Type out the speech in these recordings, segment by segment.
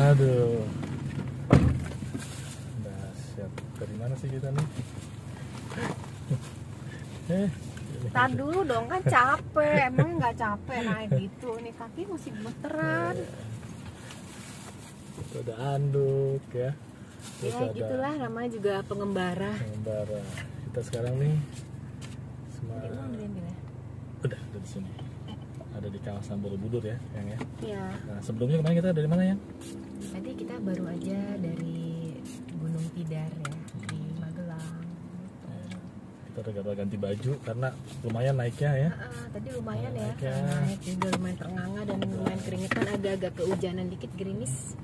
Aduh. Dahsyat. Dari mana sih kita nih? Tar dulu dong, kan capek. Emangnya nggak capek naik gitu? Nih kaki masih gemeteran. Itu ada anduk ya. Terus Ya gitulah, namanya juga pengembara. Pengembara. Kita sekarang nih udah di sini. Ada di kawasan Borobudur ya, Yang ya. Iya. Nah, sebelumnya kemarin kita dari mana ya? Tadi kita baru aja dari Gunung Tidar ya, di Magelang. Kita udah ganti baju karena lumayan naiknya ya. Tadi lumayan ya, naik ya. naik juga lumayan ternganga dan lumayan keringetan, agak-agak kehujanan dikit, gerimis.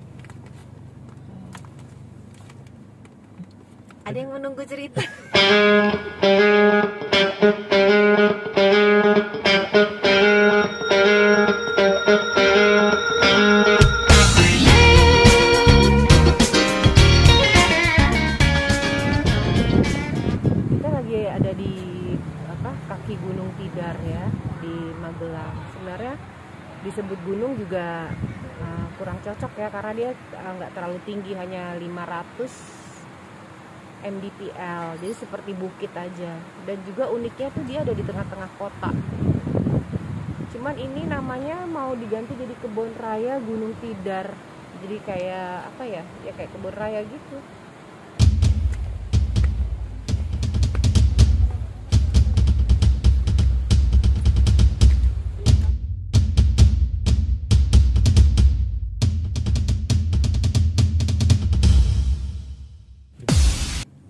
Ada yang menunggu cerita. Kaki Gunung Tidar ya di Magelang. Sebenarnya disebut gunung juga kurang cocok ya, karena dia nggak terlalu tinggi, hanya 500 mdpl, jadi seperti bukit aja. Dan juga uniknya tuh dia ada di tengah-tengah kota. Cuman ini namanya mau diganti jadi Kebun Raya Gunung Tidar, jadi kayak apa ya, ya kayak kebun raya gitu.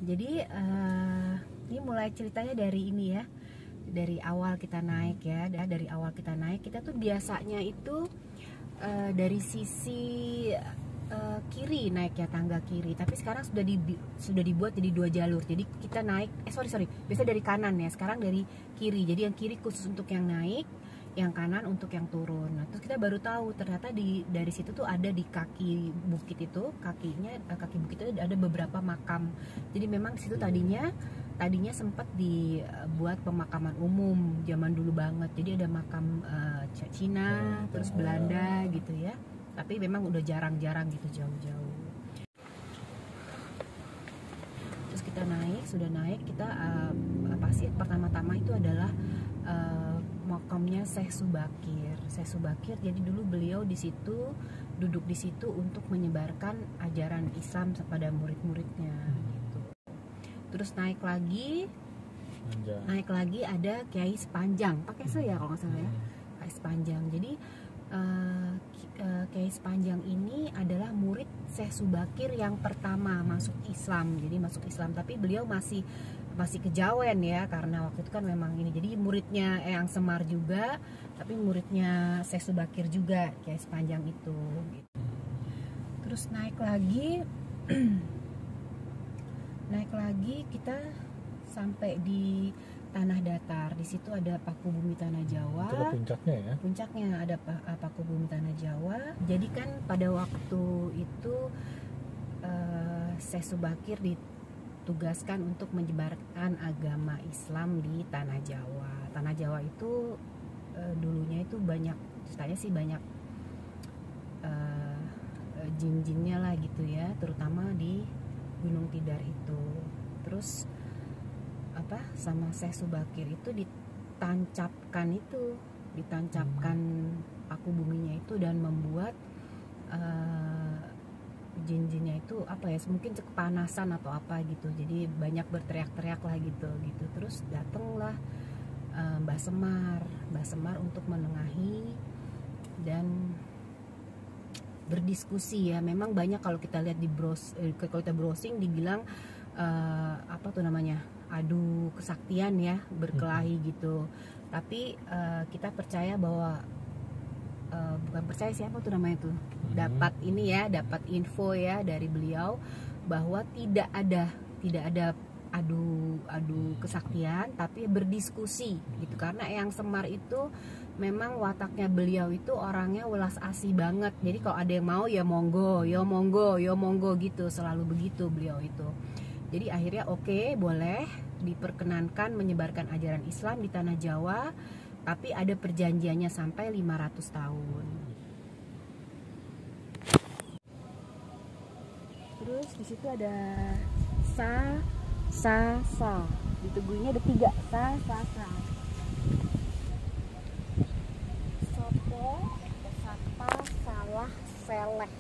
Jadi ini mulai ceritanya dari ini ya, dari awal kita naik ya, dari awal kita naik kita tuh biasanya itu dari sisi kiri naik ya, tangga kiri. Tapi sekarang sudah dibuat jadi 2 jalur. Jadi kita naik, biasa dari kanan ya. Sekarang dari kiri. Jadi yang kiri khusus untuk yang naik, yang kanan untuk yang turun. Nah, terus kita baru tahu ternyata dari situ tuh ada di kaki bukit itu, kaki bukit itu ada beberapa makam. Jadi memang di situ tadinya sempat dibuat pemakaman umum zaman dulu banget. Jadi ada makam Cina, terus Belanda gitu ya. Tapi memang udah jarang-jarang gitu, jauh-jauh. Terus kita sudah naik kita pasti pertama-tama itu adalah makamnya Syekh Subakir. Syekh Subakir, jadi dulu beliau duduk di situ untuk menyebarkan ajaran Islam kepada murid-muridnya gitu. Terus naik lagi ada Kiai Sepanjang, pakai ya kalau nggak salah ya, Kiai Sepanjang. Jadi Kiai Sepanjang ini adalah murid Syekh Subakir yang pertama masuk Islam. Jadi masuk Islam, tapi beliau masih kejawen ya, karena waktu itu kan memang ini. Jadi muridnya Eyang Semar juga, tapi muridnya Syekh Subakir juga, Kiai Sepanjang itu. Terus naik lagi kita sampai di Tanah Datar. Di situ ada Paku Bumi Tanah Jawa. Itu puncaknya ya? Puncaknya ada Paku Bumi Tanah Jawa. Jadi kan pada waktu itu Syekh Subakir ditugaskan untuk menyebarkan agama Islam di Tanah Jawa. Tanah Jawa itu dulunya itu banyak, ceritanya sih banyak jin-jinnya lah gitu ya, terutama di Gunung Tidar itu. Terus sama Syekh Subakir itu ditancapkan paku buminya itu, dan membuat jin-jinnya itu mungkin kepanasan atau apa gitu, jadi banyak berteriak-teriak lah gitu. Terus datanglah Mbah Semar untuk menengahi dan berdiskusi ya. Memang banyak kalau kita lihat kalau kita browsing dibilang adu kesaktian ya, berkelahi gitu. Tapi kita percaya bahwa bukan percaya, siapa tuh namanya tuh, dapat info ya dari beliau bahwa tidak ada adu kesaktian, tapi berdiskusi gitu. Karena Eyang Semar itu memang wataknya beliau itu orangnya welas asih banget. Jadi kalau ada yang mau ya monggo, gitu, selalu begitu beliau itu. Jadi akhirnya oke, boleh diperkenankan menyebarkan ajaran Islam di Tanah Jawa, tapi ada perjanjiannya sampai 500 tahun. Terus di situ ada sa. Di Tugunya ada 3 sa. Sopo, sapa, salah, seleh.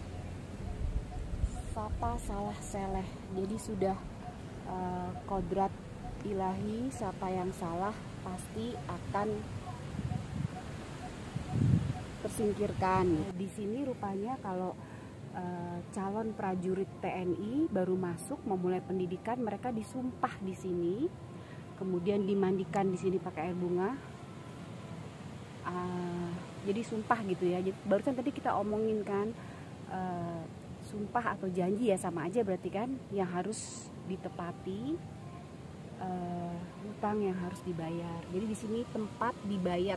Sapa, salah, seleh. Jadi sudah kodrat ilahi, siapa yang salah pasti akan tersingkirkan. Di sini rupanya kalau calon prajurit TNI baru masuk memulai pendidikan, mereka disumpah di sini, kemudian dimandikan di sini pakai air bunga. Jadi sumpah gitu ya. Jadi, barusan tadi kita omongin kan, sumpah atau janji ya sama aja berarti kan, yang harus ditepati, hutang yang harus dibayar. Jadi di sini tempat dibayar,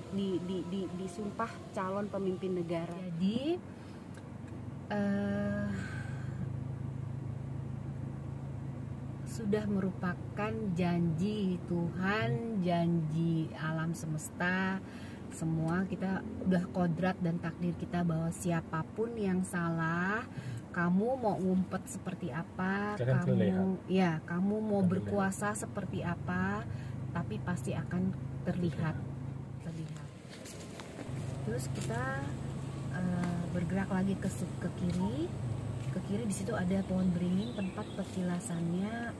disumpah calon pemimpin negara. Jadi sudah merupakan janji Tuhan, janji alam semesta, semua kita udah kodrat dan takdir kita bahwa siapapun yang salah, kamu mau ngumpet seperti apa, kamu mau berkuasa seperti apa, tapi pasti akan terlihat. Terus kita bergerak lagi ke kiri. Ke kiri di situ ada pohon beringin, tempat petilasannya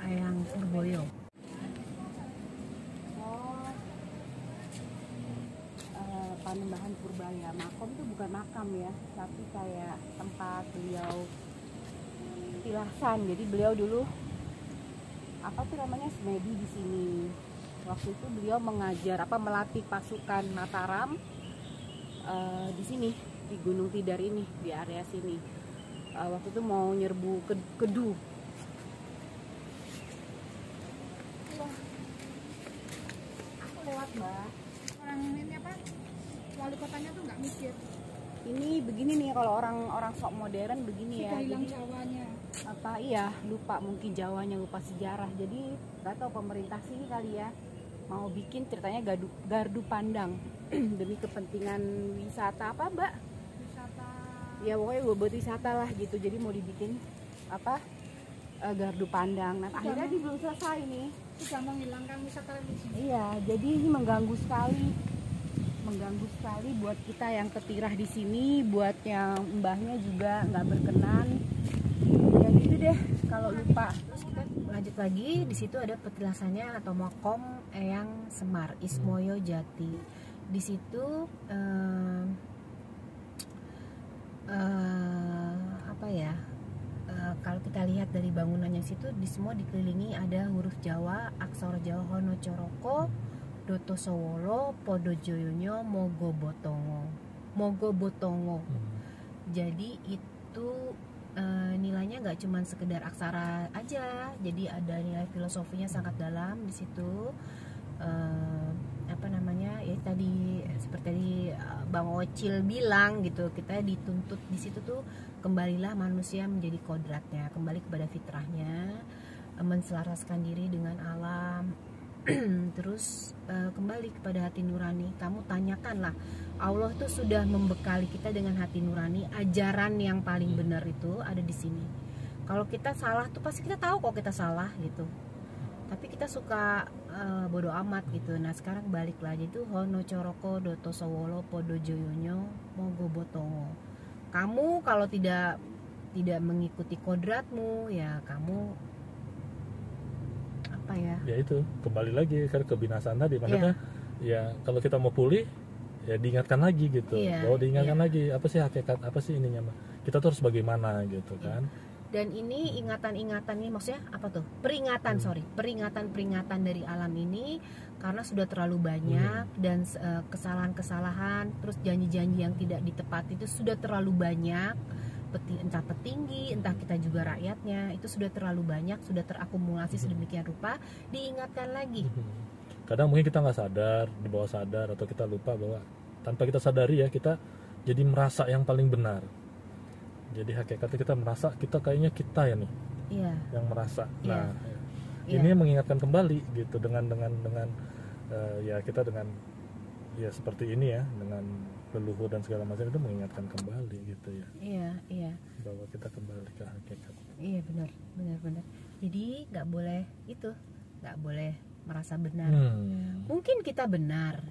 Eyang Purboyo. Panembahan Purbaya. Makom itu bukan makam ya, tapi kayak tempat beliau petilasan. Jadi beliau dulu semedi di sini. Waktu itu beliau mengajar melatih pasukan Mataram di sini, di Gunung Tidar ini, di area sini. Waktu itu mau nyerbu Kedu. Aku lewat, Mbak. Orang ini wali kotanya tuh nggak mikir. Ini begini nih, kalau orang sok modern begini Sudah ya. hilang jadi Jawanya. Lupa mungkin Jawanya, lupa sejarah. Jadi nggak tahu pemerintah sini kali ya mau bikin ceritanya gardu pandang demi kepentingan wisata Mbak? Wisata. Ya pokoknya buat wisata lah gitu. Jadi mau dibikin gardu pandang. Nah akhirnya ini belum selesai nih. Sudah menghilangkan wisata di sini. Iya, jadi ini mengganggu sekali buat kita yang ketirah di sini, buat yang mbahnya juga nggak berkenan. Ya gitu deh kalau lupa. Terus kita lanjut lagi, di situ ada petilasannya atau makom Eyang Semar Ismoyo Jati. Di situ kalau kita lihat dari bangunannya situ, di semua dikelilingi ada huruf Jawa, aksara Jawa Hono Coroko, Doto Sowolo, Podo Joyonyo, Mogo Botongo. Jadi itu nilainya nggak cuma sekedar aksara aja, jadi ada nilai filosofinya sangat dalam di situ. Ya tadi seperti Bang Ocil bilang gitu, kita dituntut di situ tuh kembalilah manusia menjadi kodratnya, kembali kepada fitrahnya, menselaraskan diri dengan alam. Terus kembali kepada hati nurani. Kamu tanyakanlah, Allah tuh sudah membekali kita dengan hati nurani. Ajaran yang paling benar itu ada di sini. Kalau kita salah tuh pasti kita tahu kok kita salah gitu, tapi kita suka bodo amat gitu. Nah sekarang balik lagi tuh Hono Coroko Doto Sowolo Podo Joyonyo Mogo Botongo. Kamu kalau tidak mengikuti kodratmu, ya kamu ya itu kembali lagi ke kebinasaan tadi. Maksudnya ya kalau kita mau pulih ya diingatkan lagi gitu, bahwa diingatkan lagi apa sih hakikat, apa sih ininya, kita tuh harus bagaimana gitu kan. Dan ini ingatan-ingatan ini maksudnya apa tuh? Peringatan dari alam ini, karena sudah terlalu banyak dan kesalahan-kesalahan, terus janji-janji yang tidak ditepati itu sudah terlalu banyak. Entah petinggi, entah kita juga rakyatnya, itu sudah terlalu banyak, sudah terakumulasi sedemikian rupa, diingatkan lagi. Kadang mungkin kita nggak sadar, di bawah sadar, atau kita lupa bahwa tanpa kita sadari ya kita jadi merasa yang paling benar. Jadi hakikatnya kita merasa kayaknya kita ya nih yang merasa. Nah ini mengingatkan kembali gitu dengan ya kita dengan ya seperti ini ya, dengan leluhur dan segala macam itu mengingatkan kembali gitu ya, Iya. bahwa kita kembali ke hakikat. Iya, benar. Jadi nggak boleh merasa benar. Mungkin kita benar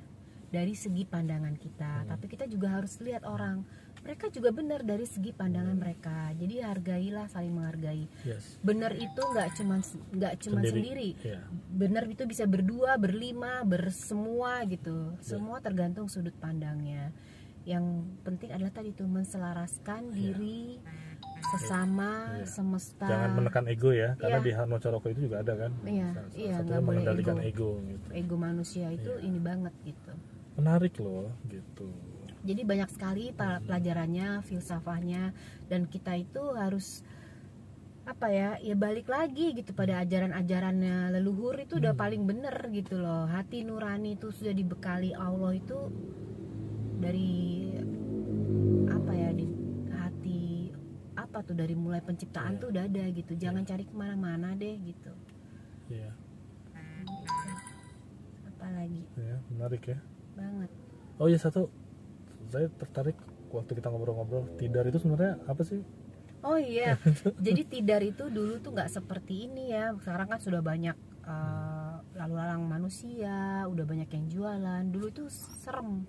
dari segi pandangan kita, tapi kita juga harus lihat orang, mereka juga benar dari segi pandangan mereka. Jadi hargailah, saling menghargai. Yes. Benar itu nggak cuman sendiri. Iya. Benar itu bisa berdua, berlima, bersemua gitu. Semua tergantung sudut pandangnya. Yang penting adalah tadi itu menselaraskan diri sesama, semesta. Jangan menekan ego ya, karena Iya. di Harno Coroko itu juga ada kan. Iya, Satunya nggak boleh mengendalikan ego gitu. Ego manusia itu ini banget gitu. Menarik loh gitu. Jadi banyak sekali pelajarannya, filsafahnya, dan kita itu harus apa ya balik lagi gitu pada ajaran-ajarannya leluhur itu udah paling bener gitu loh. Hati nurani itu sudah dibekali Allah itu dari apa ya, di hati apa tuh, dari mulai penciptaan tuh udah ada gitu. Jangan cari kemana-mana deh gitu. Iya. Apalagi Ya, menarik ya. banget. Oh ya, satu, saya tertarik waktu kita ngobrol-ngobrol, tidar itu sebenarnya apa sih? Oh iya, jadi tidar itu dulu tuh nggak seperti ini ya. Sekarang kan sudah banyak lalu lalang manusia, udah banyak yang jualan. Dulu itu serem,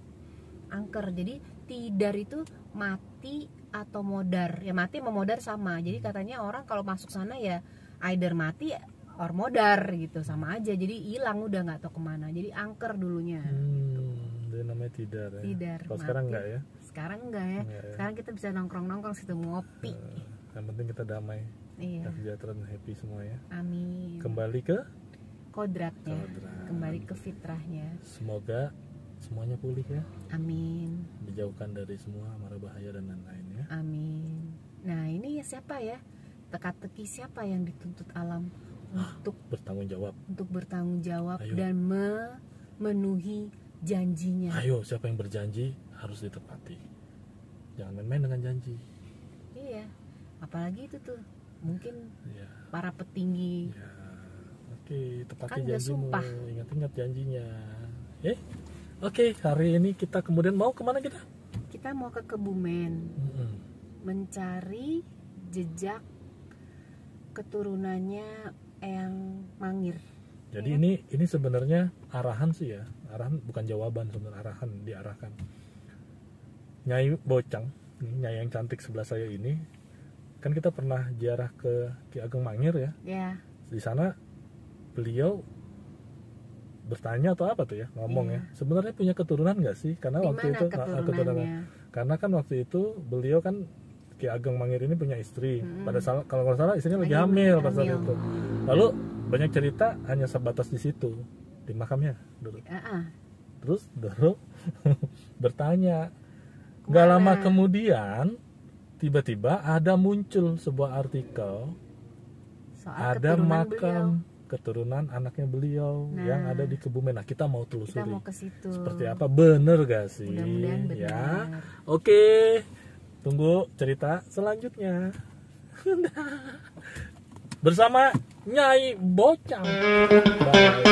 angker. Jadi tidar itu mati atau modar. Ya mati sama modar sama. Jadi katanya orang kalau masuk sana ya either mati or modar gitu, sama aja. Jadi hilang udah nggak tahu kemana. Jadi angker dulunya. Dia namanya tidar ya. Tidar. Kalau sekarang mati. enggak ya? Sekarang enggak ya. Enggak ya. Sekarang kita bisa nongkrong-nongkrong situ ngopi. Yang penting kita damai, Iya. dan sejahtera dan happy semua ya. Amin. Kembali ke Kodratnya, Kodrat. kembali ke fitrahnya. semoga semuanya pulih ya, Amin. dijauhkan dari semua mara bahaya dan lain-lain ya. Amin. Nah ini siapa ya, teka-teki siapa yang dituntut alam Bertanggung jawab. untuk bertanggung jawab Ayo. dan memenuhi janjinya. Ayo, siapa yang berjanji harus ditepati. Jangan main-main dengan janji. Iya, apalagi itu tuh mungkin Ya. para petinggi. Ya. Oke, tepati Kan udah janjimu. sumpah. Ingat-ingat janjinya. Oke, hari ini kita kemudian mau kemana kita? Kita mau ke Kebumen mencari jejak keturunannya Eyang Mangir. Jadi ini sebenarnya arahan sih ya. Arahan bukan jawaban, sebenarnya arahan, diarahkan. Nyai Bocang, Nyai yang cantik sebelah saya ini, kan kita pernah ziarah ke Ki Ageng Mangir ya. Ya, Di sana beliau bertanya atau apa tuh ya, ngomong ya, sebenarnya punya keturunan nggak sih? Karena di waktu mana itu keturunannya? karena kan waktu itu beliau kan, Ki Ageng Mangir ini punya istri. Pada saat, kalau nggak salah istrinya lagi hamil pada saat itu. Lalu banyak cerita hanya sebatas di situ, di makamnya dulu. Terus Doro bertanya. Nggak lama kemudian tiba-tiba ada muncul sebuah artikel, Soal ada keturunan makam beliau. keturunan anaknya beliau yang ada di Kebumen. Nah, kita mau Kita telusuri mau ke situ. seperti apa, bener gak sih? Mudah-mudahan benar. Ya, oke, tunggu cerita selanjutnya bersama Nyai Bocang. Bye.